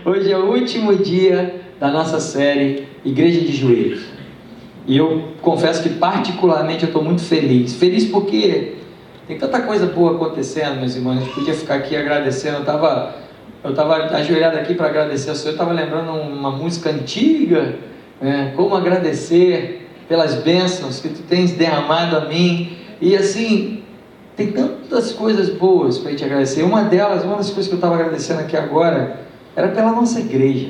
Hoje é o último dia da nossa série Igreja de Joelhos. E eu confesso que particularmente eu estou muito feliz. Feliz porque tem tanta coisa boa acontecendo, meus irmãos. A gente podia ficar aqui agradecendo. Eu estava ajoelhado aqui para agradecer ao Senhor. Eu estava lembrando uma música antiga, né? Como agradecer pelas bênçãos que tu tens derramado a mim. E assim, tem tantas coisas boas para a gente agradecer. Uma das coisas que eu estava agradecendo aqui agora era pela nossa igreja,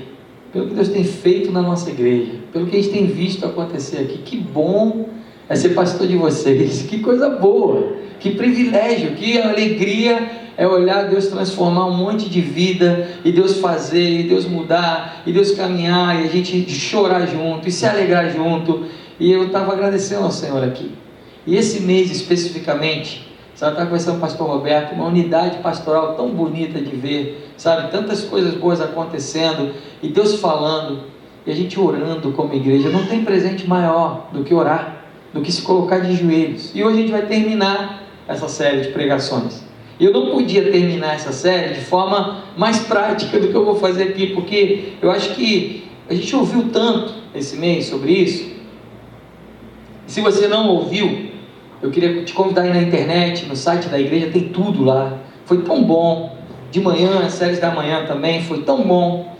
pelo que Deus tem feito na nossa igreja, pelo que a gente tem visto acontecer aqui. Que bom é ser pastor de vocês, que coisa boa, que privilégio, que alegria é olhar Deus transformar um monte de vida, e Deus fazer, e Deus mudar, e Deus caminhar, e a gente chorar junto, e se alegrar junto. E eu estava agradecendo ao Senhor aqui. E esse mês especificamente, sabe, estava conversando com o pastor Roberto, uma unidade pastoral tão bonita de ver, sabe, tantas coisas boas acontecendo, e Deus falando, e a gente orando como igreja. Não tem presente maior do que orar, do que se colocar de joelhos. E hoje a gente vai terminar essa série de pregações. E eu não podia terminar essa série de forma mais prática do que eu vou fazer aqui, porque eu acho que a gente ouviu tanto esse mês sobre isso. Se você não ouviu, eu queria te convidar aí na internet, no site da igreja, tem tudo lá. Foi tão bom. De manhã, as séries da manhã também, foi tão bom.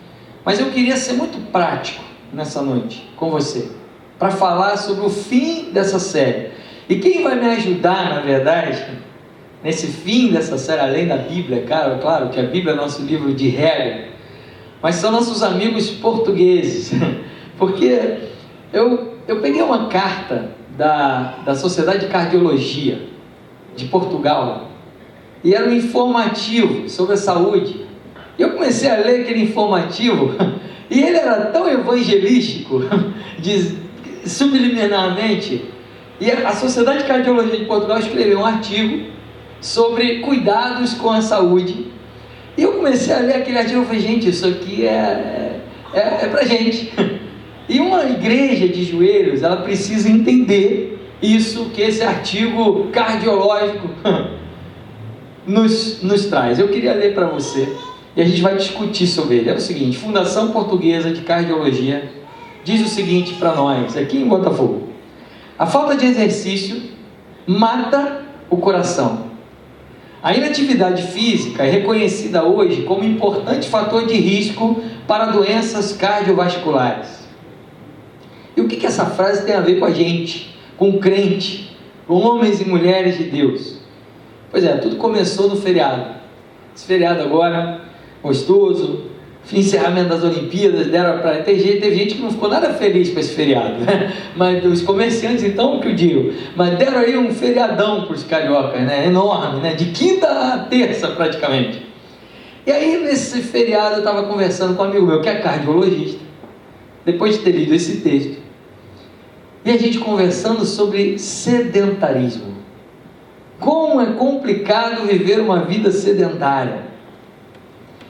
Mas eu queria ser muito prático nessa noite com você, para falar sobre o fim dessa série. E quem vai me ajudar, na verdade, nesse fim dessa série, além da Bíblia, claro que a Bíblia é nosso livro de regra, mas são nossos amigos portugueses. Porque eu peguei uma carta da Sociedade de Cardiologia de Portugal, e era um informativo sobre a saúde. E eu comecei a ler aquele informativo, e ele era tão evangelístico, subliminarmente. E a Sociedade de Cardiologia de Portugal escreveu um artigo sobre cuidados com a saúde. E eu comecei a ler aquele artigo e falei, gente, isso aqui é pra gente. E uma igreja de joelhos, ela precisa entender isso que esse artigo cardiológico nos traz. Eu queria ler para você, e a gente vai discutir sobre ele. É o seguinte: Fundação Portuguesa de Cardiologia diz o seguinte para nós, aqui em Botafogo: a falta de exercício mata o coração. A inatividade física é reconhecida hoje como importante fator de risco para doenças cardiovasculares. E o que essa frase tem a ver com a gente, com o crente, com homens e mulheres de Deus? Pois é, tudo começou no feriado. Esse feriado agora, gostoso, encerramento das Olimpíadas, deram para... Teve gente que não ficou nada feliz com esse feriado, né? Mas os comerciantes, então, o que eu digo? Mas deram aí um feriadão para os cariocas, né? Enorme, né? De quinta a terça, praticamente. E aí, nesse feriado, eu estava conversando com um amigo meu, que é cardiologista, depois de ter lido esse texto, e a gente conversando sobre sedentarismo. Como é complicado viver uma vida sedentária.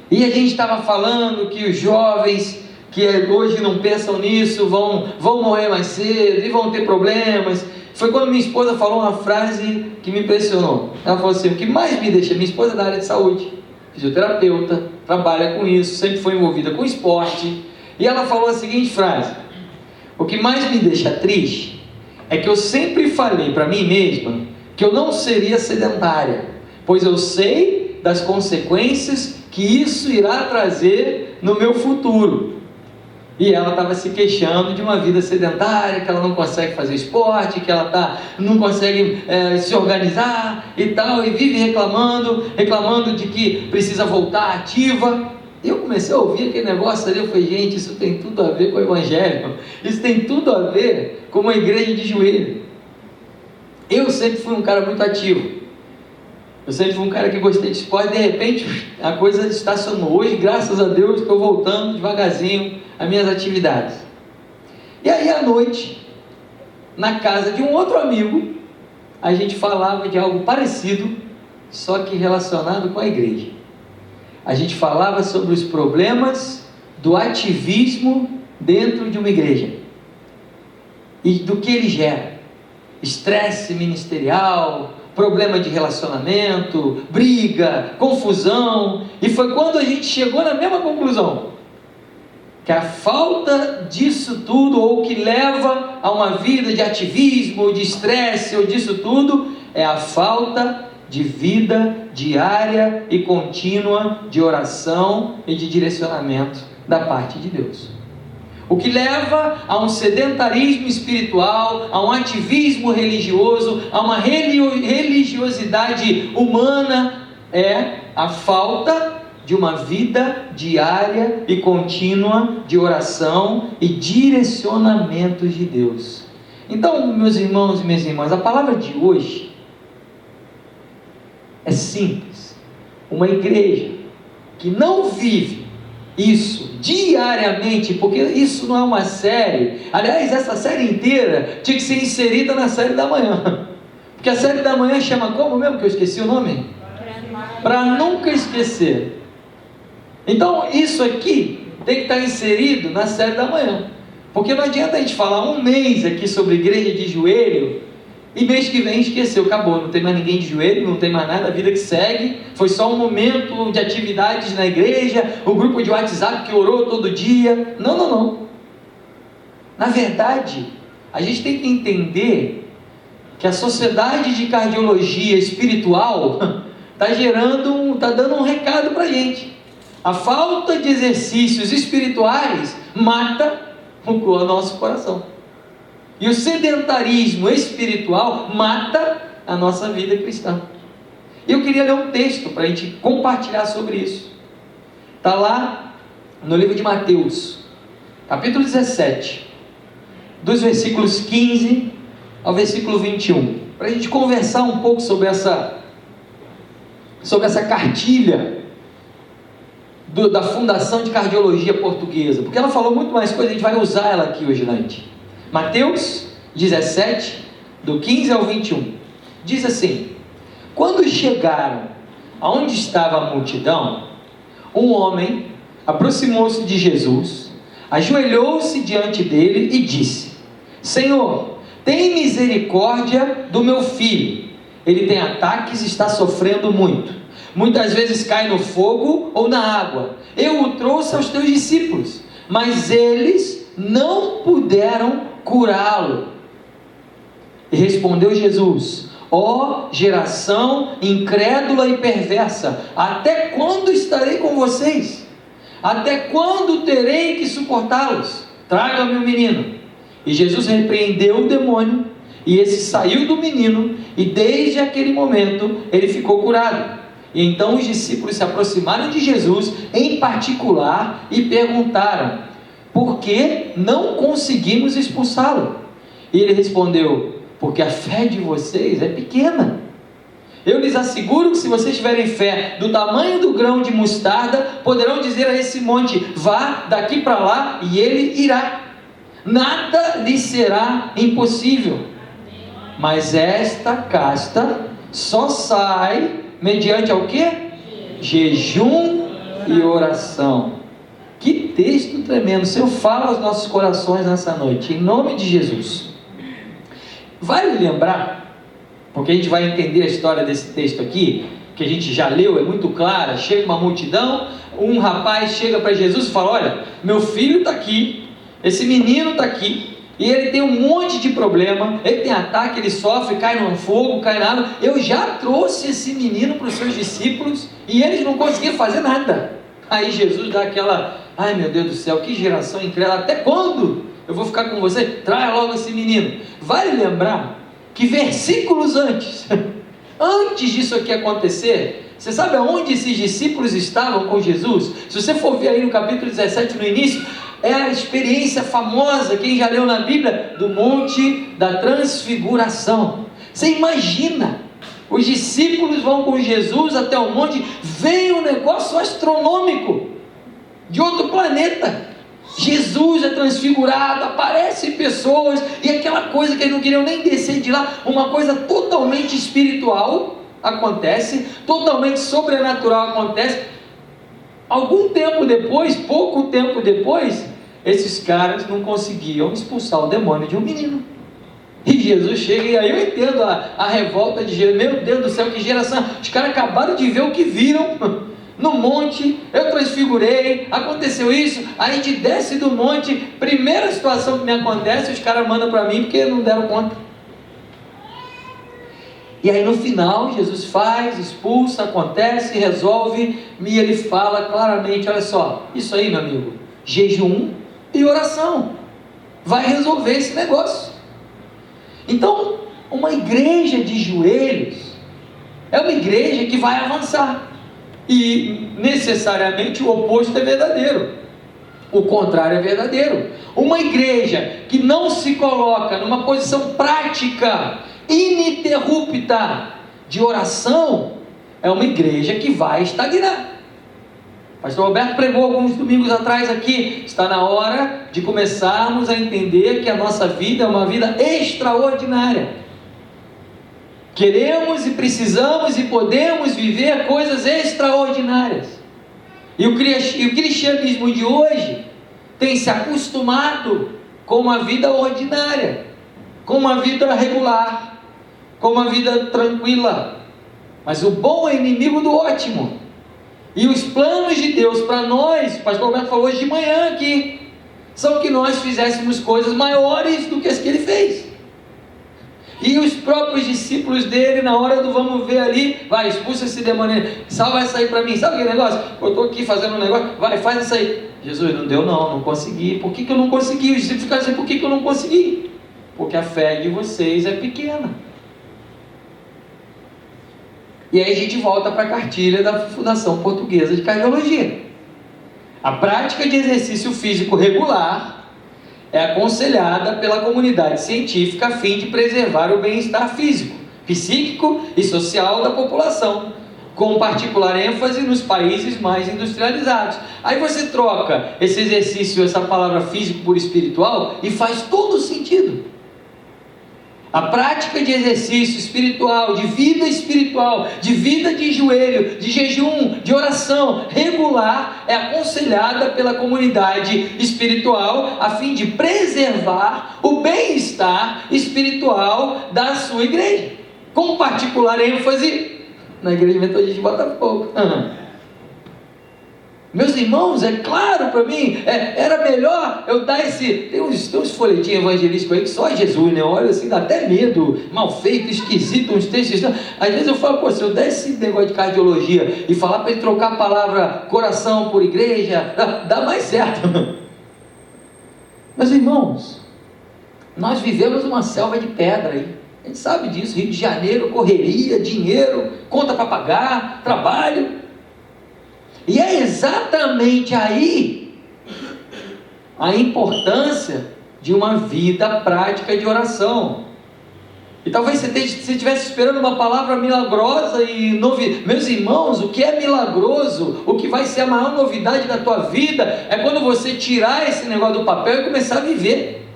E a gente estava falando que os jovens que hoje não pensam nisso vão morrer mais cedo e vão ter problemas. Foi quando minha esposa falou uma frase que me impressionou. Ela falou assim: o que mais me deixa... Minha esposa é da área de saúde, fisioterapeuta, trabalha com isso, sempre foi envolvida com esporte. E ela falou a seguinte frase: o que mais me deixa triste é que eu sempre falei para mim mesma que eu não seria sedentária, pois eu sei das consequências que isso irá trazer no meu futuro. E ela estava se queixando de uma vida sedentária, que ela não consegue fazer esporte, que ela não consegue se organizar e tal, e vive reclamando de que precisa voltar ativa. E eu comecei a ouvir aquele negócio ali, eu falei, gente, isso tem tudo a ver com o Evangelho, isso tem tudo a ver com uma igreja de joelho. Eu sempre fui um cara muito ativo, eu sempre fui um cara que gostei de esporte. De repente a coisa estacionou. Hoje, graças a Deus, estou voltando devagarzinho às minhas atividades. E aí à noite, na casa de um outro amigo, a gente falava de algo parecido, só que relacionado com a igreja. A gente falava sobre os problemas do ativismo dentro de uma igreja e do que ele gera: estresse ministerial, problema de relacionamento, briga, confusão. E foi quando a gente chegou na mesma conclusão: que a falta disso tudo, ou que leva a uma vida de ativismo, ou de estresse, ou disso tudo, é a falta de vida diária e contínua de oração e de direcionamento da parte de Deus. O que leva a um sedentarismo espiritual, a um ativismo religioso, a uma religiosidade humana, é a falta de uma vida diária e contínua de oração e direcionamento de Deus. Então, meus irmãos e minhas irmãs, a palavra de hoje é simples. Uma igreja que não vive isso diariamente, porque isso não é uma série. Aliás, essa série inteira tinha que ser inserida na série da manhã, porque a série da manhã chama como mesmo, que eu esqueci o nome? Para nunca esquecer. Então isso aqui tem que estar inserido na série da manhã, porque não adianta a gente falar um mês aqui sobre igreja de joelho e mês que vem esqueceu, acabou, não tem mais ninguém de joelho, não tem mais nada, a vida que segue, foi só um momento de atividades na igreja, o grupo de WhatsApp que orou todo dia. Não. Na verdade, a gente tem que entender que a sociedade de cardiologia espiritual está dando um recado para a gente. A falta de exercícios espirituais mata o nosso coração. E o sedentarismo espiritual mata a nossa vida cristã. Eu queria ler um texto para a gente compartilhar sobre isso. Está lá no livro de Mateus, capítulo 17, dos versículos 15 ao versículo 21. Para a gente conversar um pouco sobre essa cartilha da Fundação de Cardiologia Portuguesa, porque ela falou muito mais coisa, a gente vai usar ela aqui hoje, gente. Mateus 17, do 15 ao 21, diz assim: quando chegaram aonde estava a multidão, um homem aproximou-se de Jesus, ajoelhou-se diante dele e disse: Senhor, tem misericórdia do meu filho, ele tem ataques e está sofrendo muito, muitas vezes cai no fogo ou na água. Eu o trouxe aos teus discípulos, mas eles não puderam curá-lo. E respondeu Jesus: ó geração incrédula e perversa, até quando estarei com vocês? Até quando terei que suportá-los? Traga-me o menino. E Jesus repreendeu o demônio, e esse saiu do menino, e desde aquele momento ele ficou curado. E então os discípulos se aproximaram de Jesus em particular e perguntaram: por que não conseguimos expulsá-lo? E ele respondeu: porque a fé de vocês é pequena. Eu lhes asseguro que se vocês tiverem fé do tamanho do grão de mostarda, poderão dizer a esse monte: vá daqui para lá, e ele irá. Nada lhe será impossível. Mas esta casta só sai mediante ao quê? Jejum e oração. Que texto tremendo. Senhor, fala aos nossos corações nessa noite, em nome de Jesus. Vale lembrar, porque a gente vai entender a história desse texto aqui, que a gente já leu, é muito clara. Chega uma multidão, um rapaz chega para Jesus e fala: olha, meu filho está aqui, esse menino está aqui, e ele tem um monte de problema, ele tem ataque, ele sofre, cai no fogo, cai na água. Eu já trouxe esse menino para os seus discípulos, e eles não conseguiram fazer nada. Aí Jesus dá aquela: ai meu Deus do céu, que geração incrédula, até quando eu vou ficar com você? Traz logo esse menino. Vale lembrar que versículos antes disso aqui acontecer, você sabe aonde esses discípulos estavam com Jesus? Se você for ver aí no capítulo 17, no início, é a experiência famosa, quem já leu na Bíblia, do Monte da Transfiguração. Você imagina, os discípulos vão com Jesus até o monte, vem um negócio astronômico, de outro planeta. Jesus é transfigurado, aparecem pessoas, e aquela coisa que eles não queriam nem descer de lá, uma coisa totalmente espiritual acontece, totalmente sobrenatural acontece. Algum tempo depois, pouco tempo depois, esses caras não conseguiam expulsar o demônio de um menino. E Jesus chega, e aí eu entendo a revolta de Jesus. Meu Deus do céu, que geração! Os caras acabaram de ver o que viram. no monte, eu transfigurei, aconteceu isso, aí a gente desce do monte, primeira situação que me acontece, os caras mandam para mim porque não deram conta. E aí no final, Jesus faz, expulsa, acontece, resolve, e ele fala claramente, olha só, isso aí, meu amigo, jejum e oração, vai resolver esse negócio. Então, uma igreja de joelhos, é uma igreja que vai avançar, e necessariamente o oposto é verdadeiro, o contrário é verdadeiro. Uma igreja que não se coloca numa posição prática, ininterrupta de oração, é uma igreja que vai estagnar. Pastor Roberto pregou alguns domingos atrás aqui, está na hora de começarmos a entender que a nossa vida é uma vida extraordinária. Queremos e precisamos e podemos viver coisas extraordinárias. E o cristianismo de hoje tem se acostumado com uma vida ordinária, com uma vida regular, com uma vida tranquila. Mas o bom é inimigo do ótimo. E os planos de Deus para nós, o pastor Roberto falou hoje de manhã aqui, são que nós fizéssemos coisas maiores do que as que ele fez. E os próprios discípulos dele, na hora do vamos ver ali, vai, expulsa esse demônio, salva essa aí para mim, sabe aquele negócio? Eu estou aqui fazendo um negócio, vai, faz isso aí. Jesus, não deu não consegui. Por que eu não consegui? Os discípulos ficaram assim, por que eu não consegui? Porque a fé de vocês é pequena. E aí a gente volta para a cartilha da Fundação Portuguesa de Cardiologia. A prática de exercício físico regular é aconselhada pela comunidade científica a fim de preservar o bem-estar físico, psíquico e social da população, com particular ênfase nos países mais industrializados. Aí você troca esse exercício, essa palavra físico por espiritual, e faz todo sentido. A prática de exercício espiritual, de vida de joelho, de jejum, de oração regular, é aconselhada pela comunidade espiritual a fim de preservar o bem-estar espiritual da sua igreja, com particular ênfase na Igreja Metodista de Botafogo. Meus irmãos, é claro para mim, era melhor eu dar tem uns folhetinhos evangelísticos aí que só Jesus, né? Olha assim, dá até medo, mal feito, esquisito, uns textos. Às vezes eu falo, pô, se eu der esse negócio de cardiologia e falar para ele trocar a palavra coração por igreja, dá mais certo. Meus irmãos, nós vivemos uma selva de pedra aí. A gente sabe disso, Rio de Janeiro, correria, dinheiro, conta para pagar, trabalho. E é exatamente aí a importância de uma vida prática de oração. E talvez você estivesse esperando uma palavra milagrosa e Meus irmãos, o que é milagroso, o que vai ser a maior novidade da tua vida, é quando você tirar esse negócio do papel e começar a viver.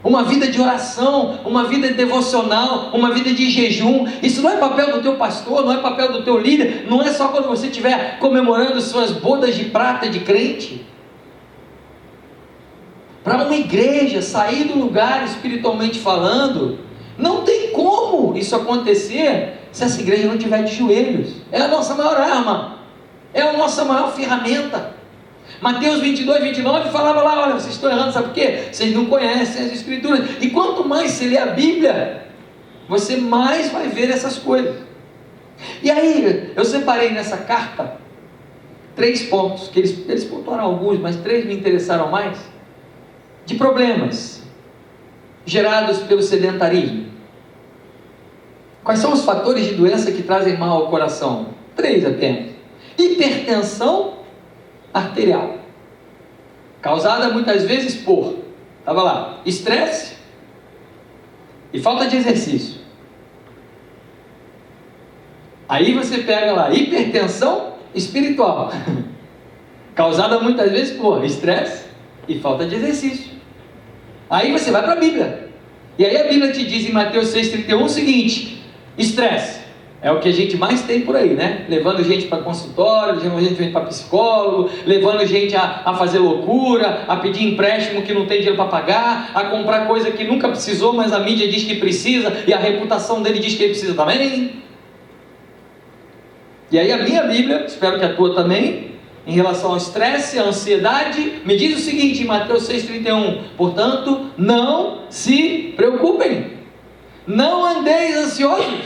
Uma vida de oração, uma vida devocional, uma vida de jejum. Isso não é papel do teu pastor, não é papel do teu líder, não é só quando você estiver comemorando suas bodas de prata de crente. Para uma igreja sair do lugar espiritualmente falando, não tem como isso acontecer se essa igreja não estiver de joelhos. É a nossa maior arma, é a nossa maior ferramenta. Mateus 22, 29 falava lá, olha, vocês estão errando, sabe por quê? Vocês não conhecem as escrituras. E quanto mais você lê a Bíblia, você mais vai ver essas coisas. E aí, eu separei nessa carta 3 pontos, que eles pontuaram alguns, mas 3 me interessaram mais, de problemas gerados pelo sedentarismo. Quais são os fatores de doença que trazem mal ao coração? 3 apenas. Hipertensão arterial, causada muitas vezes por, estava lá, estresse e falta de exercício. Aí você pega lá, hipertensão espiritual, causada muitas vezes por estresse e falta de exercício. Aí você vai para a Bíblia, e aí a Bíblia te diz em Mateus 6,31 o seguinte: estresse é o que a gente mais tem por aí, né? Levando gente para consultório, levando gente para psicólogo, levando gente a fazer loucura, a pedir empréstimo que não tem dinheiro para pagar, a comprar coisa que nunca precisou, mas a mídia diz que precisa, e a reputação dele diz que ele precisa também. E aí a minha Bíblia, espero que a tua também, em relação ao estresse, à ansiedade, me diz o seguinte, em Mateus 6,31: portanto, não se preocupem, não andeis ansiosos,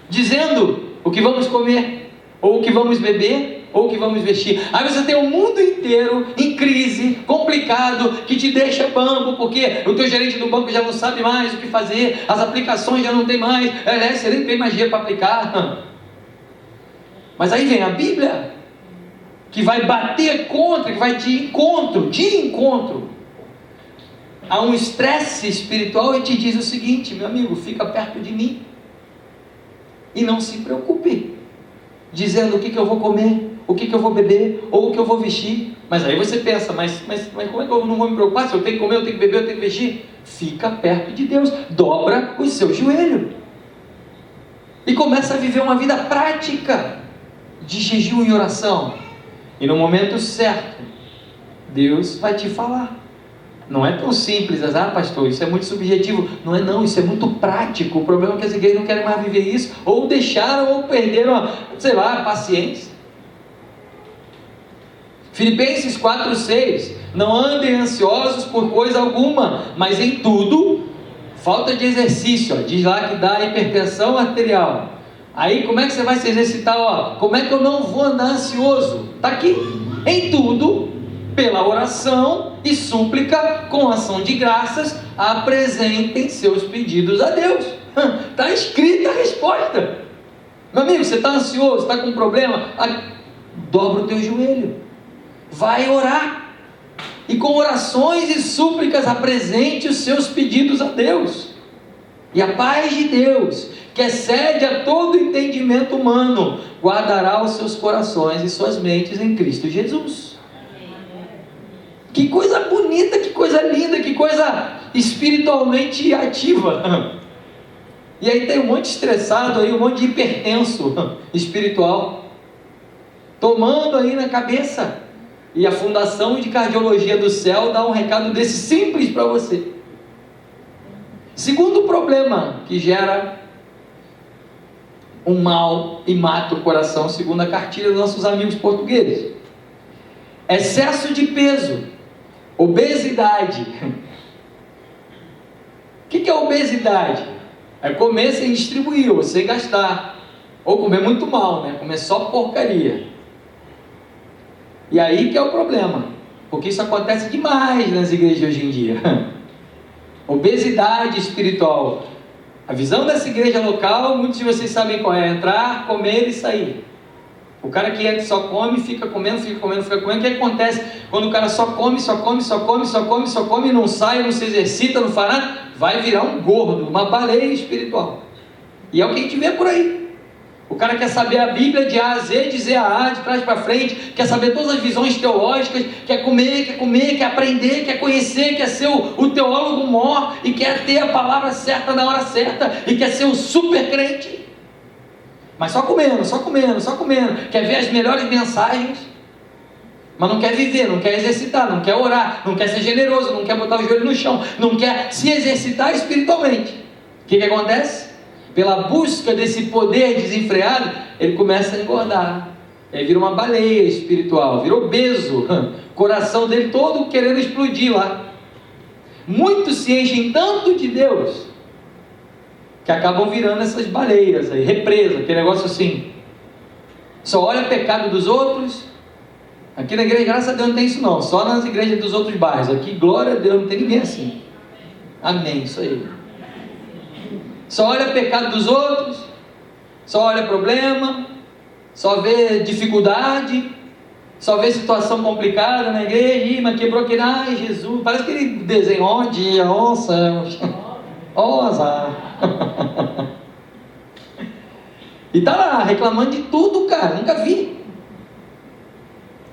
dizendo o que vamos comer, ou o que vamos beber, ou o que vamos vestir. Aí você tem o mundo inteiro em crise, complicado, que te deixa bambo, porque o teu gerente do banco já não sabe mais o que fazer, as aplicações já não tem mais, você nem tem mais dinheiro para aplicar. Mas aí vem a Bíblia, que vai bater contra, que vai de encontro a um estresse espiritual, e te diz o seguinte: meu amigo, fica perto de mim e não se preocupe, dizendo o que eu vou comer, o que eu vou beber, ou o que eu vou vestir. Mas aí você pensa, mas como é que eu não vou me preocupar? Se eu tenho que comer, eu tenho que beber, eu tenho que vestir. Fica perto de Deus, dobra os seus joelhos e começa a viver uma vida prática de jejum e oração, e no momento certo Deus vai te falar. Não é tão simples, pastor, isso é muito subjetivo. Não é não, isso é muito prático. O problema é que as igrejas não querem mais viver isso, ou deixaram, ou perderam, a paciência. Filipenses 4,6: não andem ansiosos por coisa alguma, mas em tudo, falta de exercício, diz lá que dá hipertensão arterial. Aí como é que você vai se exercitar? Como é que eu não vou andar ansioso? Está aqui: em tudo, pela oração e súplica, com ação de graças, apresentem seus pedidos a Deus. Está escrita a resposta. Meu amigo, você está ansioso, está com um problema? Dobra o teu joelho, vai orar, e com orações e súplicas apresente os seus pedidos a Deus, e a paz de Deus, que excede a todo entendimento humano, guardará os seus corações e suas mentes em Cristo Jesus. Que coisa bonita, que coisa linda, que coisa espiritualmente ativa. E aí tem um monte de estressado aí, um monte de hipertenso espiritual, tomando aí na cabeça. E a Fundação de Cardiologia do Céu dá um recado desse simples para você. Segundo problema que gera um mal e mata o coração, segundo a cartilha dos nossos amigos portugueses: excesso de peso, obesidade. O que é obesidade? É comer sem distribuir, ou sem gastar, ou comer muito mal, comer só porcaria. E aí que é o problema, porque isso acontece demais nas igrejas hoje em dia. Obesidade espiritual. A visão dessa igreja local, muitos de vocês sabem qual é: entrar, comer e sair. O cara que entra só come, fica comendo. O que acontece quando o cara só come, não sai, não se exercita, não faz nada? Vai virar um gordo, uma baleia espiritual. E é o que a gente vê por aí. O cara quer saber a Bíblia de A a Z, de Z a A, de trás para frente, quer saber todas as visões teológicas, quer comer, quer aprender, quer conhecer, quer ser o teólogo maior, e quer ter a palavra certa na hora certa, e quer ser o super crente. Mas só comendo, quer ver as melhores mensagens, mas não quer viver, não quer exercitar, não quer orar, não quer ser generoso, não quer botar o joelho no chão, não quer se exercitar espiritualmente. O que acontece? Pela busca desse poder desenfreado, ele começa a engordar, ele vira uma baleia espiritual, vira obeso, coração dele todo querendo explodir lá. Muitos se enchem tanto de Deus, que acabam virando essas baleias aí, represa, aquele negócio assim, só olha o pecado dos outros. Aqui na igreja, graças a Deus, não tem isso não, só nas igrejas dos outros bairros. Aqui, glória a Deus, não tem ninguém assim. Amém, isso aí. Só olha o pecado dos outros, só olha problema, só vê dificuldade, só vê situação complicada na igreja. Mas quebrou aquele, ai Jesus, parece aquele desenho, ó céus, ó azar. E tá lá reclamando de tudo, cara, nunca vi.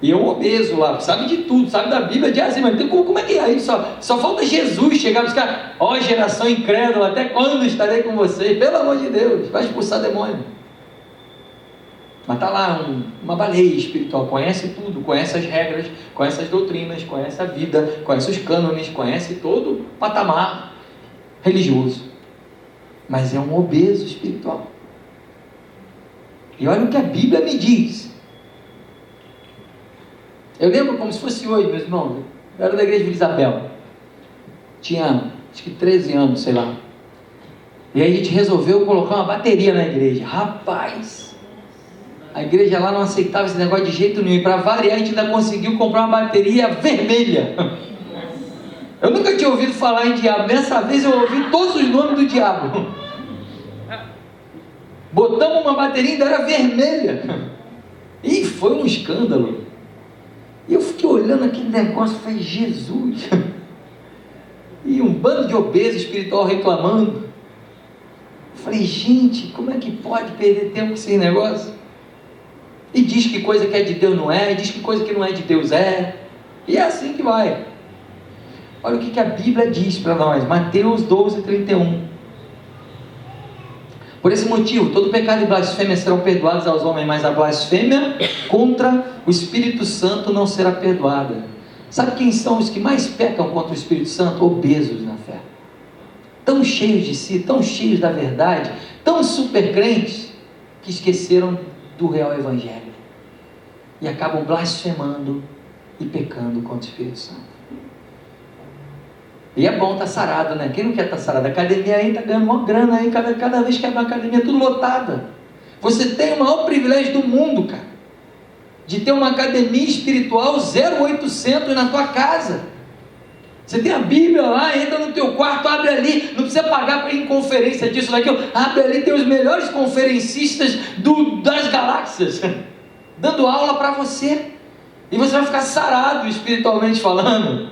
E é um obeso lá, sabe de tudo, sabe da Bíblia de A a Z, mas como é que é isso? Só falta Jesus chegar e buscar: ó geração incrédula, até quando estarei com vocês? Pelo amor de Deus, vai expulsar demônio. Mas está lá uma baleia espiritual, conhece tudo, conhece as regras, conhece as doutrinas, conhece a vida, conhece os cânones, conhece todo o patamar religioso, mas é um obeso espiritual. E olha o que a Bíblia me diz. Eu lembro como se fosse hoje, meus irmãos. Eu era da igreja de Isabel. Tinha, acho que 13 anos, sei lá. E aí a gente resolveu colocar uma bateria na igreja. Rapaz, a igreja lá não aceitava esse negócio de jeito nenhum. E para variar, a gente ainda conseguiu comprar uma bateria vermelha. Eu nunca tinha ouvido falar em diabo. Dessa vez eu ouvi todos os nomes do diabo. Botamos uma bateria e ainda era vermelha. E foi um escândalo. E eu fiquei olhando aquele negócio e falei, Jesus. E um bando de obeso espiritual reclamando. Falei, gente, como é que pode perder tempo com esse negócio? E diz que coisa que é de Deus não é, e diz que coisa que não é de Deus é. E é assim que vai. Olha o que a Bíblia diz para nós, Mateus 12:31. Por esse motivo, todo pecado e blasfêmia serão perdoados aos homens, mas a blasfêmia contra o Espírito Santo não será perdoada. Sabe quem são os que mais pecam contra o Espírito Santo? Obesos na fé. Tão cheios de si, tão cheios da verdade, tão super crentes, que esqueceram do real Evangelho. E acabam blasfemando e pecando contra o Espírito Santo. E é bom estar sarado, né? Quem não quer estar sarado? A academia aí está ganhando uma grana aí, cada vez que abre uma academia, tudo lotada. Você tem o maior privilégio do mundo, cara, de ter uma academia espiritual 0800 na tua casa. Você tem a Bíblia lá, entra no teu quarto, abre ali, não precisa pagar para ir em conferência disso, daquilo, abre ali, tem os melhores conferencistas das galáxias, dando aula para você, e você vai ficar sarado espiritualmente falando.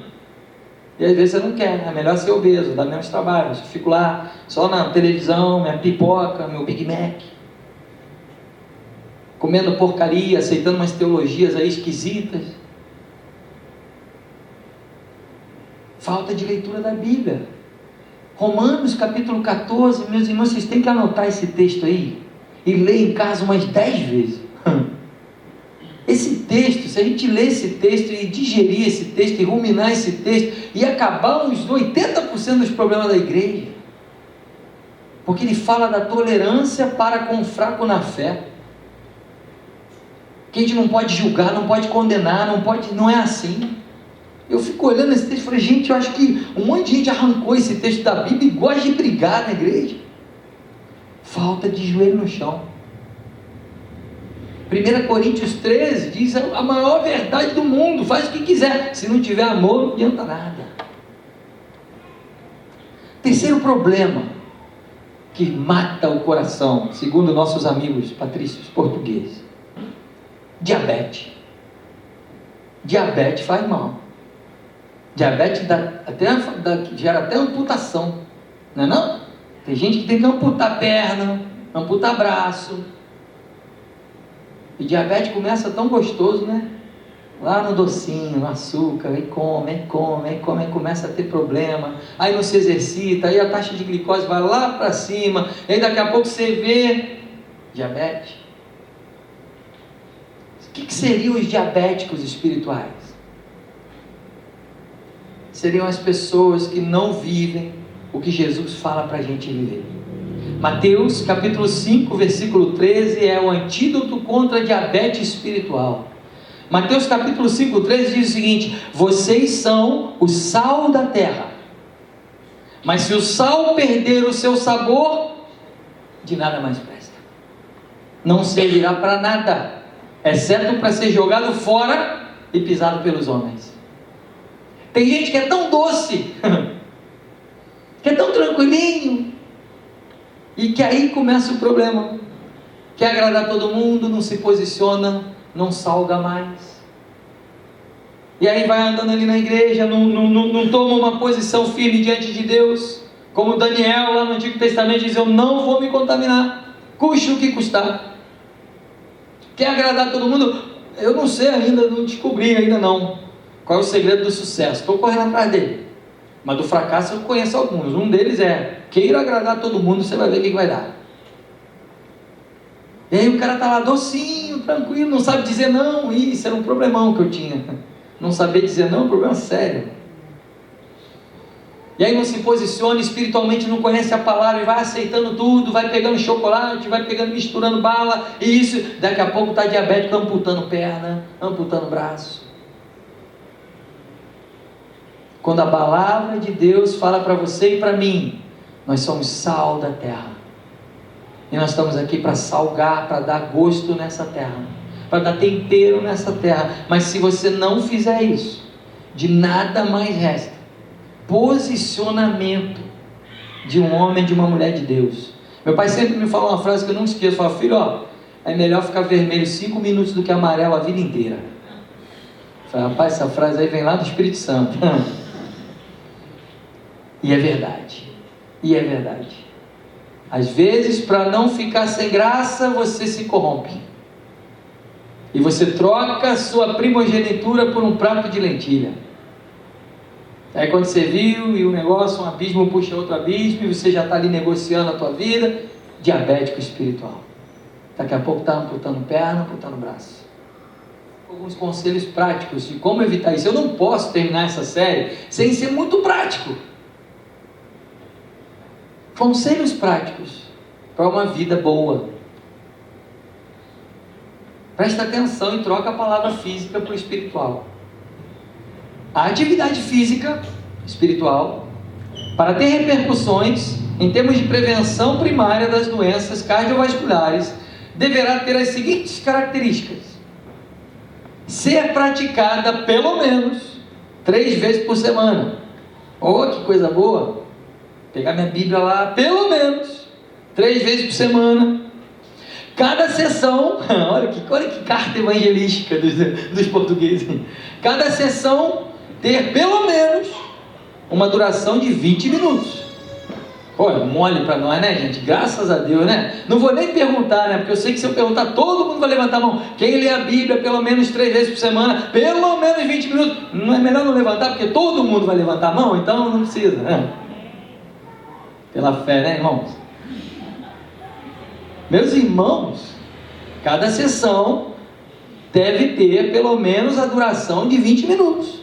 E às vezes você não quer, é melhor ser obeso, dá menos trabalho. Eu fico lá, só na televisão, minha pipoca, meu Big Mac, comendo porcaria, aceitando umas teologias aí esquisitas. Falta de leitura da Bíblia. Romanos capítulo 14, meus irmãos, vocês têm que anotar esse texto aí e ler em casa umas 10 vezes. Esse texto, se a gente ler esse texto e digerir esse texto e ruminar esse texto, e acabar uns 80% dos problemas da igreja, porque ele fala da tolerância para com o fraco na fé, que a gente não pode julgar, não pode condenar, não é assim. Eu fico olhando esse texto e falei, gente, eu acho que um monte de gente arrancou esse texto da Bíblia e gosta de brigar na igreja. Falta de joelho no chão. 1 Coríntios 13 diz a maior verdade do mundo, faz o que quiser, se não tiver amor não adianta nada. Terceiro problema que mata o coração, segundo nossos amigos patrícios portugueses: diabetes. Diabetes faz mal. Diabetes gera até amputação, não é não? Tem gente que tem que amputar perna, amputar braço. E diabetes começa tão gostoso, né? Lá no docinho, no açúcar, aí come, começa a ter problema, aí não se exercita, aí a taxa de glicose vai lá para cima, aí daqui a pouco você vê diabetes. O que seriam os diabéticos espirituais? Seriam as pessoas que não vivem o que Jesus fala para a gente viver. Mateus capítulo 5, versículo 13 é o antídoto contra a diabetes espiritual. Mateus capítulo 5, 13 diz o seguinte: vocês são o sal da terra, mas se o sal perder o seu sabor, de nada mais presta, não servirá para nada, exceto para ser jogado fora e pisado pelos homens. Tem gente que é tão doce, que é tão tranquilinho, e que aí começa o problema. Quer agradar todo mundo, não se posiciona, não salga mais. E aí vai andando ali na igreja, não toma uma posição firme diante de Deus. Como Daniel lá no Antigo Testamento diz: eu não vou me contaminar, custe o que custar. Quer agradar todo mundo? Eu não sei ainda, não descobri ainda não qual é o segredo do sucesso. Estou correndo atrás dele. Mas do fracasso eu conheço alguns. Um deles é: queira agradar todo mundo, você vai ver o que vai dar. E aí o cara está lá docinho, tranquilo, não sabe dizer não. Isso era um problemão que eu tinha. Não saber dizer não é um problema sério. E aí não se posiciona espiritualmente, não conhece a palavra e vai aceitando tudo, vai pegando chocolate, vai pegando, misturando bala, e isso, daqui a pouco está diabético, amputando perna, amputando braço. Quando a palavra de Deus fala para você e para mim, nós somos sal da terra. E nós estamos aqui para salgar, para dar gosto nessa terra, para dar tempero nessa terra. Mas se você não fizer isso, de nada mais resta posicionamento de um homem, de uma mulher de Deus. Meu pai sempre me fala uma frase que eu não esqueço. Fala: filho, é melhor ficar vermelho 5 minutos do que amarelo a vida inteira. Eu falo: rapaz, essa frase aí vem lá do Espírito Santo. E é verdade. E é verdade. Às vezes, para não ficar sem graça, você se corrompe. E você troca a sua primogenitura por um prato de lentilha. Aí quando você viu e o negócio, um abismo puxa outro abismo, e você já está ali negociando a tua vida, diabético espiritual. Daqui a pouco está amputando perna, amputando braço. Alguns conselhos práticos de como evitar isso. Eu não posso terminar essa série sem ser muito prático. Conselhos práticos para uma vida boa. Presta atenção e troca a palavra física para o espiritual. A atividade física, espiritual, para ter repercussões em termos de prevenção primária das doenças cardiovasculares, deverá ter as seguintes características: ser praticada pelo menos 3 vezes por semana. Oh, que coisa boa! Pegar minha Bíblia lá, pelo menos 3 vezes por semana. Cada sessão, olha que carta evangelística dos portugueses. Cada sessão ter pelo menos uma duração de 20 minutos. Olha, mole para nós, né, gente? Graças a Deus, né? Não vou nem perguntar, né? Porque eu sei que se eu perguntar, todo mundo vai levantar a mão. Quem lê a Bíblia pelo menos 3 vezes por semana, pelo menos 20 minutos. Não é melhor não levantar, porque todo mundo vai levantar a mão, então não precisa, né? Pela fé, né, irmãos? Meus irmãos, cada sessão deve ter pelo menos a duração de 20 minutos.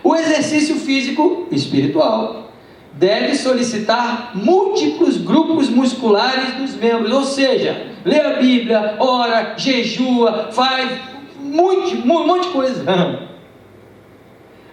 O exercício físico espiritual deve solicitar múltiplos grupos musculares dos membros, ou seja, lê a Bíblia, ora, jejua, faz um monte de coisa.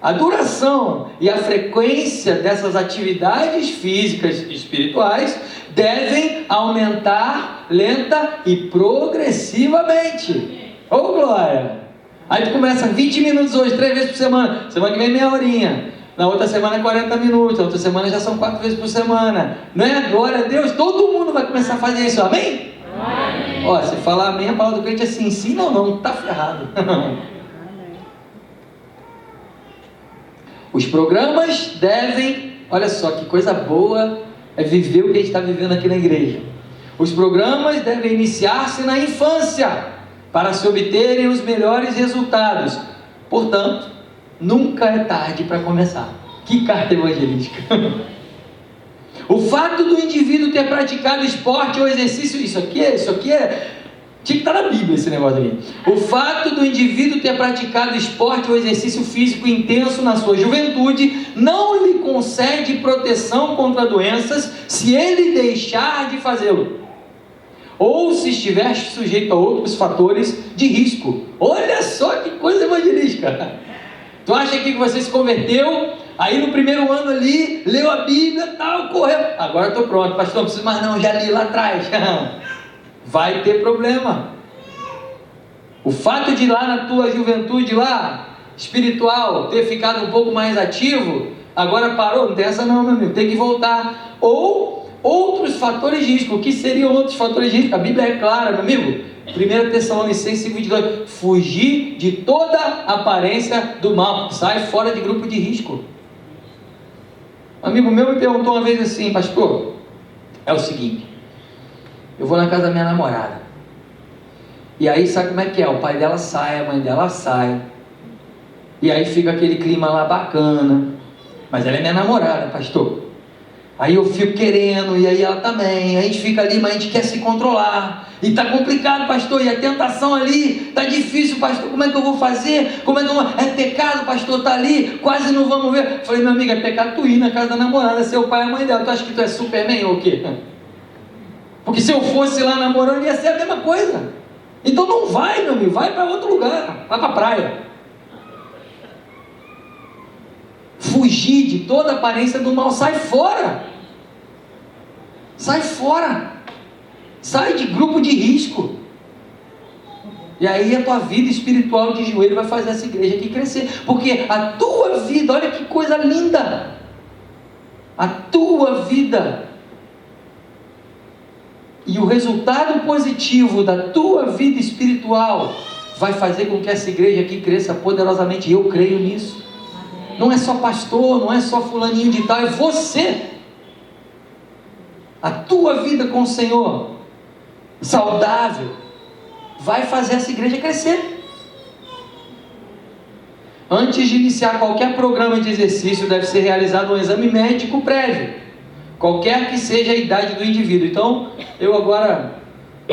A duração e a frequência dessas atividades físicas e espirituais devem aumentar lenta e progressivamente. Ô glória! Aí tu começa 20 minutos hoje, 3 vezes por semana. Semana que vem meia horinha. Na outra semana 40 minutos. Na outra semana já são 4 vezes por semana. Não é? Glória a Deus. Todo mundo vai começar a fazer isso. Amém? Amém. Ó, se falar amém, a palavra do crente é sim. Sim, não. Tá ferrado. Os programas devem... Olha só, que coisa boa é viver o que a gente está vivendo aqui na igreja. Os programas devem iniciar-se na infância, para se obterem os melhores resultados. Portanto, nunca é tarde para começar. Que carta evangelística! O fato do indivíduo ter praticado esporte ou exercício, isso aqui é... Tinha que estar na Bíblia esse negócio aqui. O fato do indivíduo ter praticado esporte ou exercício físico intenso na sua juventude não lhe concede proteção contra doenças se ele deixar de fazê-lo, ou se estiver sujeito a outros fatores de risco. Olha só que coisa evangelística! Tu acha que você se converteu, aí no primeiro ano ali, leu a Bíblia, tal, correu, agora estou pronto, pastor, não preciso mais não, já li lá atrás. Vai ter problema. O fato de lá na tua juventude lá, espiritual, ter ficado um pouco mais ativo, agora parou, não tem essa não, meu amigo, tem que voltar. Ou outros fatores de risco. O que seriam outros fatores de risco? A Bíblia é clara, meu amigo. 1 Tessalonicenses 5:22, fugir de toda aparência do mal, sai fora de grupo de risco. Um amigo meu me perguntou uma vez assim: pastor, é o seguinte, eu vou na casa da minha namorada, e aí sabe como é que é? O pai dela sai, a mãe dela sai, e aí fica aquele clima lá bacana, mas ela é minha namorada, pastor. Aí eu fico querendo, e aí ela também, a gente fica ali, mas a gente quer se controlar, e está complicado, pastor, e a tentação ali está difícil, pastor, como é que eu vou fazer? Como é que eu vou... É pecado, pastor, tá ali, quase não vamos ver. Falei, meu amigo, é pecado tu ir na casa da namorada, ser o pai e a mãe dela. Tu acha que tu é Superman ou o quê? Porque se eu fosse lá namorando, ia ser a mesma coisa. Então não vai, meu amigo, vai para outro lugar, vai para a praia. Fugir de toda aparência do mal, sai fora. Sai fora. Sai de grupo de risco. E aí a tua vida espiritual de joelho vai fazer essa igreja aqui crescer. Porque a tua vida, olha que coisa linda. A tua vida e o resultado positivo da tua vida espiritual vai fazer com que essa igreja aqui cresça poderosamente. E eu creio nisso. Não é só pastor, não é só fulaninho de tal, é você. A tua vida com o Senhor, saudável, vai fazer essa igreja crescer. Antes de iniciar qualquer programa de exercício, deve ser realizado um exame médico prévio, qualquer que seja a idade do indivíduo. Então, eu agora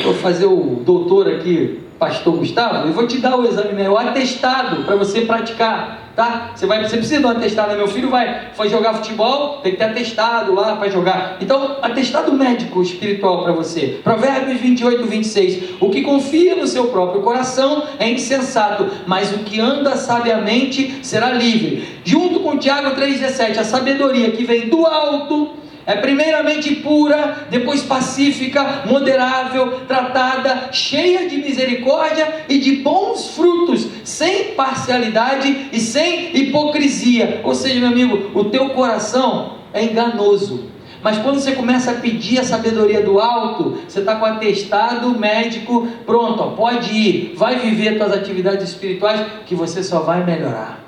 vou fazer o doutor aqui, pastor Gustavo, e vou te dar o exame médico, o atestado para você praticar. Tá? Você precisa de um atestado, meu filho foi jogar futebol, tem que ter atestado lá para jogar. Então, atestado médico espiritual para você. Provérbios 28, 26. O que confia no seu próprio coração é insensato, mas o que anda sabiamente será livre. Junto com Tiago 3,17, a sabedoria que vem do alto é primeiramente pura, depois pacífica, moderável, tratada, cheia de misericórdia e de bons frutos, sem parcialidade e sem hipocrisia. Ou seja, meu amigo, o teu coração é enganoso. Mas quando você começa a pedir a sabedoria do alto, você está com atestado médico, pronto, ó, pode ir, vai viver suas atividades espirituais, que você só vai melhorar.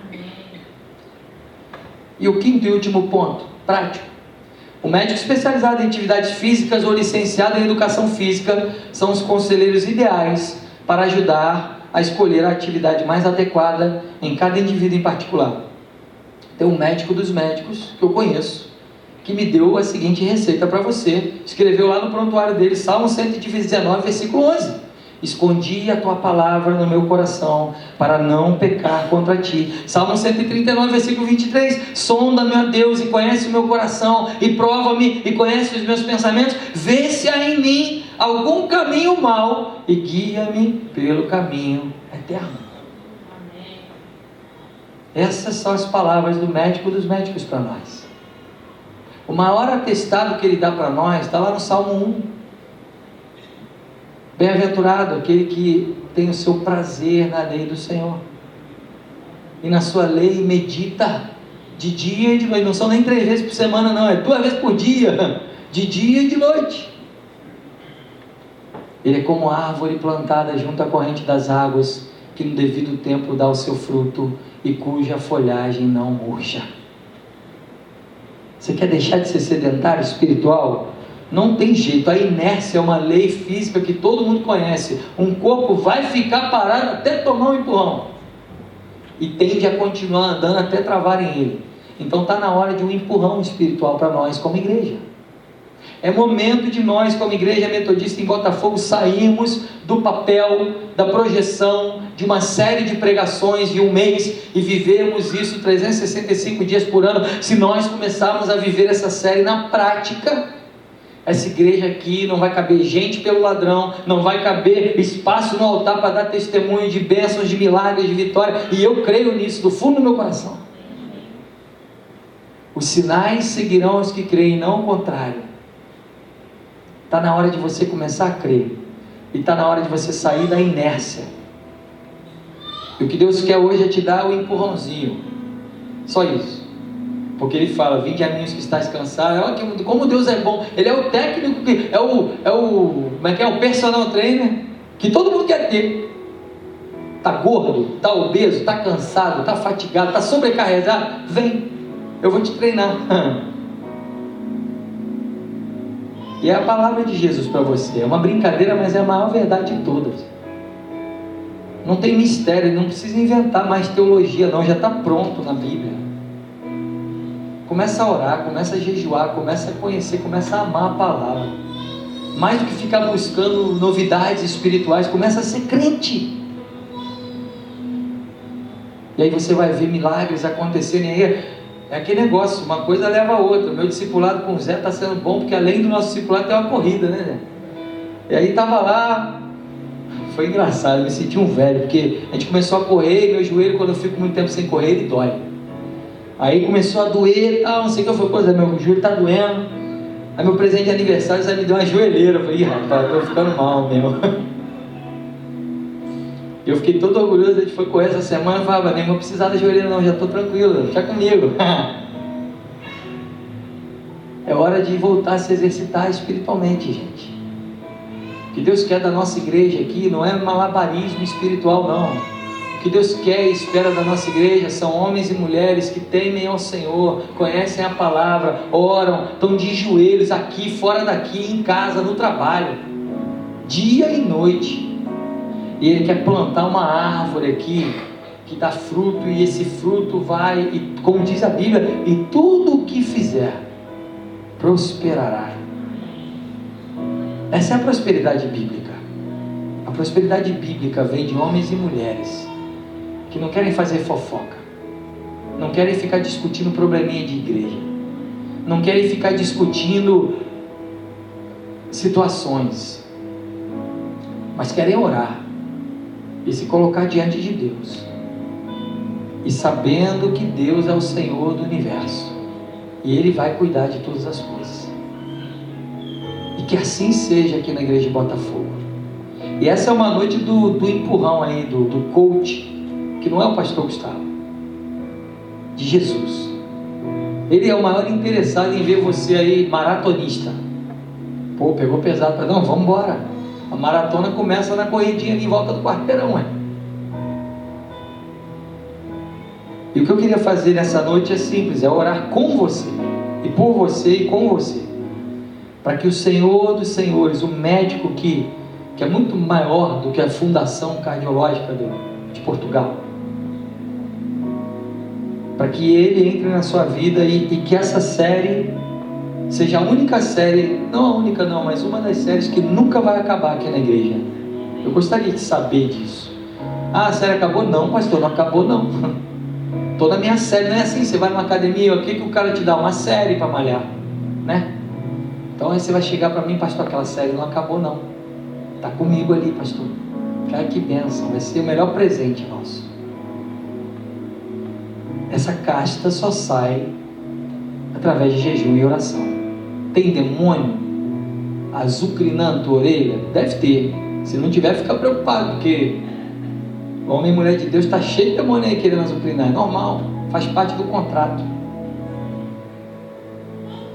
Amém. E o quinto e último ponto, prático. O médico especializado em atividades físicas ou licenciado em educação física são os conselheiros ideais para ajudar a escolher a atividade mais adequada em cada indivíduo em particular. Tem um médico dos médicos que eu conheço, que me deu a seguinte receita para você. Escreveu lá no prontuário dele, Salmo 119, versículo 11. Escondi a tua palavra no meu coração, para não pecar contra ti. Salmo 139, versículo 23. Sonda-me, ó Deus, e conhece o meu coração, e prova-me, e conhece os meus pensamentos. Vê se há em mim algum caminho mau, e guia-me pelo caminho eterno. Amém. Essas são as palavras do médico dos médicos para nós. O maior atestado que ele dá para nós está lá no Salmo 1. Bem-aventurado aquele que tem o seu prazer na lei do Senhor, e na sua lei medita de dia e de noite. Não são nem 3 vezes por semana, não, é 2 vezes por dia, de dia e de noite. Ele é como árvore plantada junto à corrente das águas, que no devido tempo dá o seu fruto, e cuja folhagem não murcha. Você quer deixar de ser sedentário espiritual? Não tem jeito, a inércia é uma lei física que todo mundo conhece. Um corpo vai ficar parado até tomar um empurrão, e tende a continuar andando até travarem ele. Então está na hora de um empurrão espiritual para nós como igreja. É momento de nós como igreja metodista em Botafogo sairmos do papel da projeção de uma série de pregações de um mês e vivermos isso 365 dias por ano. Se nós começarmos a viver essa série na prática, essa igreja aqui não vai caber gente pelo ladrão, não vai caber espaço no altar para dar testemunho de bênçãos, de milagres, de vitória, e eu creio nisso do fundo do meu coração. Os sinais seguirão os que creem, não o contrário. Está na hora de você começar a crer, e está na hora de você sair da inércia. E o que Deus quer hoje é te dar o empurrãozinho, só isso. Porque ele fala, vinde a mim os que estáis cansados. Olha como Deus é bom. Ele é o técnico, como é que é? O personal trainer, que todo mundo quer ter. Está gordo, está obeso, está cansado, está fatigado, está sobrecarregado. Vem, eu vou te treinar. E é a palavra de Jesus para você. É uma brincadeira, mas é a maior verdade de todas. Não tem mistério, não precisa inventar mais teologia não, já está pronto na Bíblia. Começa a orar, começa a jejuar, começa a conhecer, começa a amar a palavra. Mais do que ficar buscando novidades espirituais, começa a ser crente. E aí você vai ver milagres acontecerem aí. É aquele negócio, uma coisa leva a outra. Meu discipulado com o Zé está sendo bom, porque além do nosso discipulado tem uma corrida, né, Zé? E aí estava lá, foi engraçado, eu me senti um velho, porque a gente começou a correr e meu joelho, quando eu fico muito tempo sem correr, ele dói. Aí começou a doer, não sei o que, eu falei, pô Zé, meu joelho está doendo. Aí meu presente de aniversário, Zé me deu uma joelheira. Eu falei, ih rapaz, eu tô ficando mal mesmo. Eu fiquei todo orgulhoso, a gente foi correr essa semana, eu falava, nem vou precisar da joelheira não, já estou tranquilo, deixa comigo. É hora de voltar a se exercitar espiritualmente, gente. O que Deus quer da nossa igreja aqui não é malabarismo espiritual, não. O que Deus quer e espera da nossa igreja são homens e mulheres que temem ao Senhor, conhecem a palavra, oram, estão de joelhos aqui, fora daqui, em casa, no trabalho, dia e noite. E Ele quer plantar uma árvore aqui, que dá fruto, e esse fruto vai, e como diz a Bíblia, e tudo o que fizer, prosperará. Essa é a prosperidade bíblica. A prosperidade bíblica vem de homens e mulheres que não querem fazer fofoca, não querem ficar discutindo probleminha de igreja, não querem ficar discutindo situações, mas querem orar e se colocar diante de Deus, e sabendo que Deus é o Senhor do universo, e Ele vai cuidar de todas as coisas. E que assim seja aqui na igreja de Botafogo. E essa é uma noite do empurrão aí, do coach, que não é o pastor Gustavo, de Jesus. Ele é o maior interessado em ver você aí maratonista. Pô, pegou pesado, não, vamos embora. A maratona começa na corridinha ali em volta do quarteirão, é. E o que eu queria fazer nessa noite é simples, é orar com você, e por você e com você, para que o Senhor dos Senhores, o médico que é muito maior do que a Fundação Cardiológica de Portugal, para que Ele entre na sua vida e que essa série seja a única série, não a única não, mas uma das séries que nunca vai acabar aqui na igreja. Eu gostaria de saber disso. Ah, a série acabou? Não, pastor, não acabou não. Toda a minha série, não é assim, você vai numa academia, o que o cara te dá? Uma série para malhar, né? Então aí você vai chegar para mim, pastor, aquela série não acabou não. Está comigo ali, pastor. Cara, que bênção, vai ser o melhor presente nosso. Essa casta só sai através de jejum e oração. Tem demônio azucrinando a tua orelha? Deve ter. Se não tiver, fica preocupado, porque o homem e mulher de Deus está cheio de demônio aí querendo azucrinar. É normal, faz parte do contrato.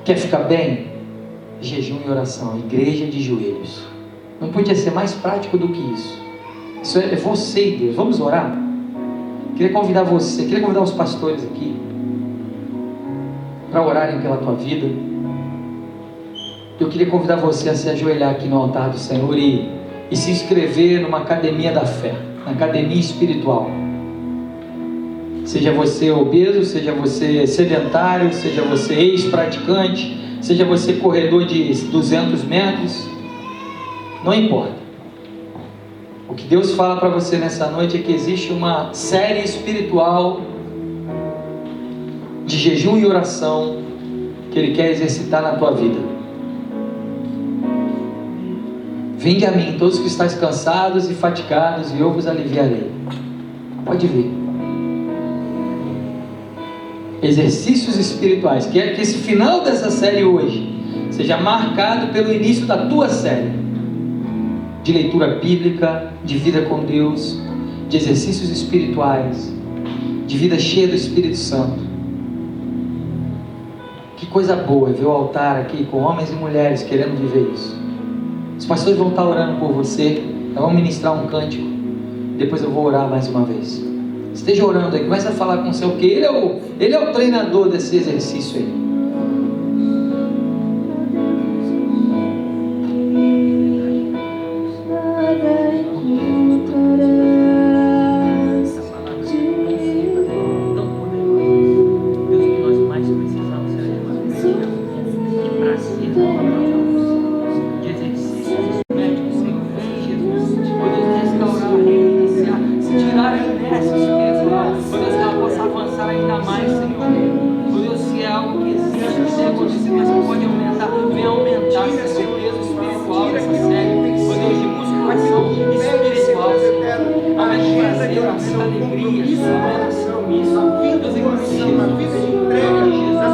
Quer ficar bem? Jejum e oração, igreja de joelhos. Não podia ser mais prático do que isso. Isso é você e Deus. Vamos orar? Queria convidar você, queria convidar os pastores aqui para orarem pela tua vida. Eu queria convidar você a se ajoelhar aqui no altar do Senhor e se inscrever numa academia da fé, na academia espiritual. Seja você obeso, seja você sedentário, seja você ex-praticante, seja você corredor de 200 metros, não importa. O que Deus fala para você nessa noite é que existe uma série espiritual de jejum e oração que Ele quer exercitar na tua vida. Vinde a mim, todos que estáis cansados e fatigados, e eu vos aliviarei. Pode vir. Exercícios espirituais. Que esse final dessa série hoje seja marcado pelo início da tua série de leitura bíblica, de vida com Deus, de exercícios espirituais, de vida cheia do Espírito Santo. Que coisa boa ver o altar aqui com homens e mulheres querendo viver isso. Os pastores vão estar orando por você. Nós vamos ministrar um cântico. Depois eu vou orar mais uma vez. Esteja orando aí, comece a falar com o Senhor, porque Ele é o treinador desse exercício aí. Tirar a inércia espiritual, quando as gerar mais, Senhor. Meu Deus, se é algo que existe, Senhor, mas que pode aumentar, venha aumentar, Senhor, o peso espiritual dessa série. Meu Deus, de musculação espiritual, Senhor. Aumenta o prazer, aumenta a alegria, aumenta o compromisso. Deus, em nome de Jesus,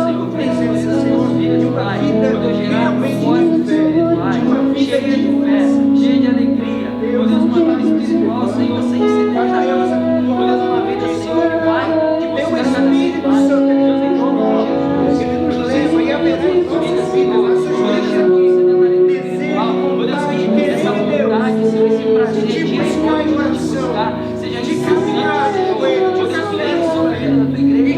Senhor, vem com essas tuas vidas, Pai. Meu Deus, gerar propósitos espirituais, cheia de fé, cheia de alegria. Meu Deus, uma vida espiritual, Senhor, sem sedentarismo. Meu Deus, uma vida, Senhor, que vai te buscar cada vez mais. Deus, em nome de Jesus. Meu Deus, venha ver a tua vida, Senhor. Meu Deus, tira todo esse sedentarismo espiritual. Meu Deus, que essa vontade, Senhor, esse prazer de te buscar, seja edificante, Senhor. Meu Deus, venha sobre a vida da tua igreja,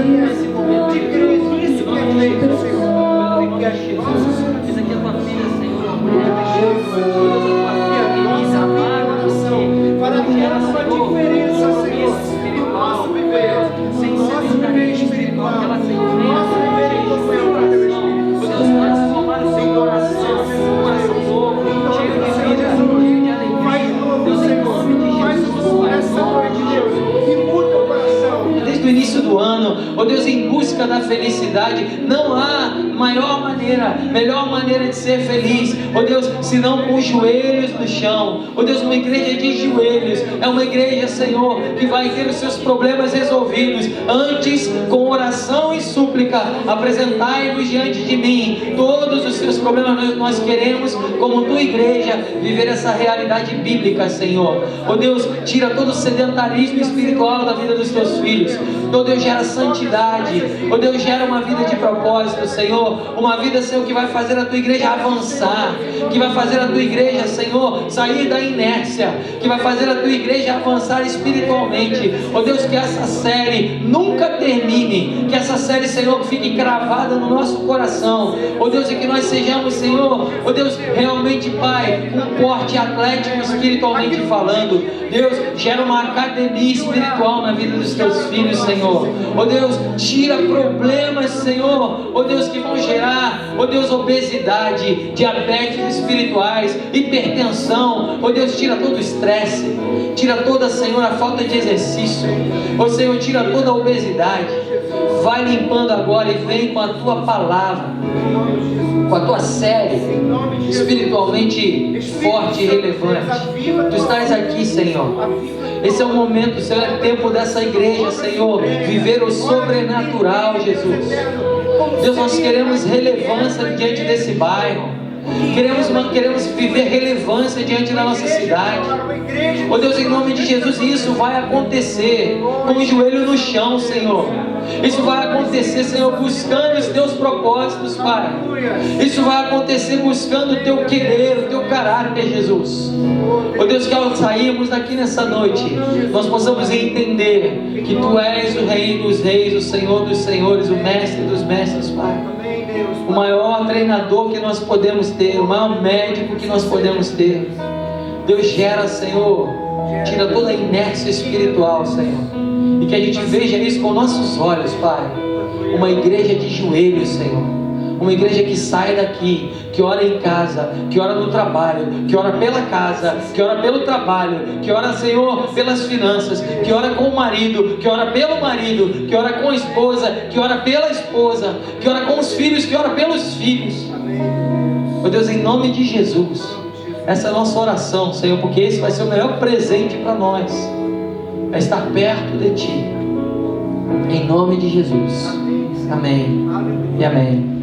nesse momento, de crer nisso que é feito, Senhor. Meu Deus, Jesus, essa aqui é a tua filha, Senhor. Meu Deus, a tua filha querida, amada, para gerar, Senhor, compromisso espiritual, sem sedentarismo espiritual, que ela, Senhor, venha meu Deus, transformar o seu coração, um coração novo, cheio de vida, cheio de alegria. Deus, em nome de Jesus, essa noite, Deus, e muda o coração. Desde o início do ano, ó Deus, em busca da felicidade, não há melhor maneira de ser feliz, ó Deus, senão com os joelhos no chão. Ó Deus, uma igreja de joelhos é uma igreja, Senhor, que vai ter os seus problemas resolvidos. Antes, com oração e súplica, apresentai-vos diante de mim todos os seus problemas. Nós queremos, como tua igreja, viver essa realidade bíblica, Senhor. Ó Deus, tira todo o sedentarismo espiritual da vida dos teus filhos. Ó Deus, gera santidade. Ó Deus, gera uma vida de propósito, Senhor. Uma vida, Senhor, que vai fazer a tua igreja avançar, que vai fazer a tua igreja, Senhor, sair da inércia, que vai fazer a tua igreja avançar espiritualmente. Ó Deus, que essa série nunca termine, que essa série, Senhor, fique cravada no nosso coração. Ó Deus, e que nós sejamos, Senhor, ó Deus, realmente, Pai, um porte atlético espiritualmente falando. Deus, gera uma academia espiritual na vida dos teus filhos, Senhor. Ó Deus, tira problemas, Senhor, ó Deus, que vão gerar, ó Deus, obesidade, diabetes espirituais, hipertensão. Ó Deus, tira todo o estresse, tira toda, Senhor, a falta de exercício. Ó Senhor, tira toda a obesidade. Vai limpando agora e vem com a tua palavra, com a tua série espiritualmente forte e relevante. Tu estás aqui, Senhor. Esse é o momento, Senhor, é tempo dessa igreja, Senhor, viver o sobrenatural, Jesus. Deus, nós queremos relevância diante desse bairro. Queremos viver relevância diante da nossa cidade. Oh Deus, em nome de Jesus, isso vai acontecer com o joelho no chão, Senhor. Isso vai acontecer, Senhor, buscando os teus propósitos, Pai. Isso vai acontecer buscando o teu querer, o teu caráter, Jesus. Oh Deus, que ao sairmos daqui nessa noite, nós possamos entender que Tu és o Rei dos Reis, o Senhor dos Senhores, o Mestre dos Mestres, Pai. O maior treinador que nós podemos ter, o maior médico que nós podemos ter. Deus, gera, Senhor, tira toda a inércia espiritual, Senhor, e que a gente veja isso com nossos olhos, Pai. Uma igreja de joelhos, Senhor. Uma igreja que sai daqui, que ora em casa, que ora no trabalho, que ora pela casa, que ora pelo trabalho, que ora, Senhor, pelas finanças, que ora com o marido, que ora pelo marido, que ora com a esposa, que ora pela esposa, que ora com os filhos, que ora pelos filhos. Meu Deus, em nome de Jesus, essa é a nossa oração, Senhor, porque esse vai ser o melhor presente para nós, é estar perto de Ti. Em nome de Jesus. Amém e amém.